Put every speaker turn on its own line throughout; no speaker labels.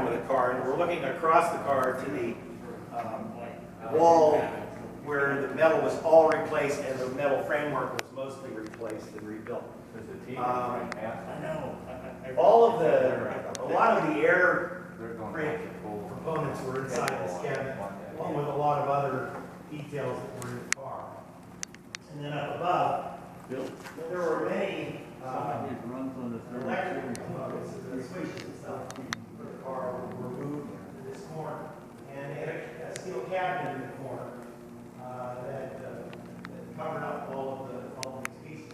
of the car, and we're looking across the car to the wall where the metal was all replaced and the metal framework was mostly replaced and rebuilt.
I know.
All of a lot of the air brake components were inside this cabinet, along with a lot of other details that were in the car. And then up above, there were many electric components, the switches and stuff for the car were moved to this corner. And they had a steel cabinet in the corner that covered up all of these pieces.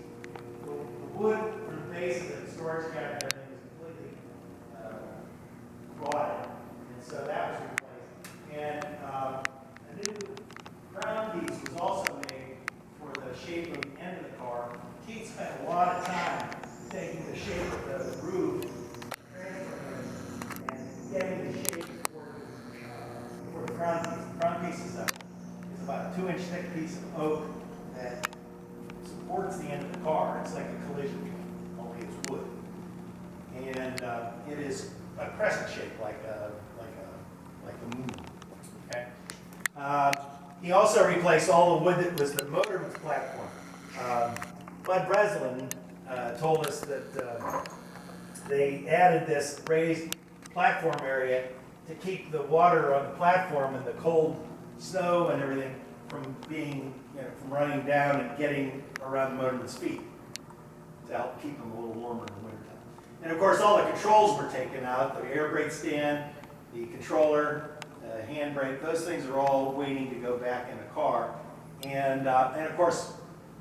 The wood for the base of the storage cabinet, everything was completely rotted, and so that was replaced. And a new crown piece was also made for the shape of the end of the car. Keith spent a lot of time taking the shape of the roof, transferring it, and getting the shape for the crown piece. The crown piece is about a 2-inch thick piece of oak that supports the end of the car. It's like a collision joint, only it's wood. And it is a crescent shape, like the moon. Okay. He also replaced all the wood that was the motorman's platform. Bud Breslin told us that they added this raised platform area to keep the water on the platform and the cold snow and everything from being, from running down and getting around the motorman's feet to help keep them a little warmer in the wintertime. And of course, all the controls were taken out: the air brake stand, the controller, hand brake. Those things are all waiting to go back in the car. And of course,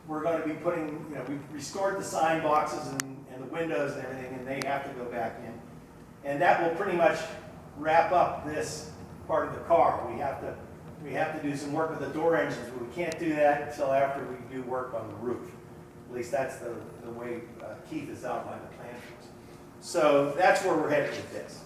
we're going to be putting, we've restored the sign boxes and the windows and everything, and they have to go back in. And that will pretty much wrap up this part of the car. We have to do some work with the door engines, but we can't do that until after we do work on the roof. At least that's the way Keith has outlined the plan for us. So that's where we're headed with this.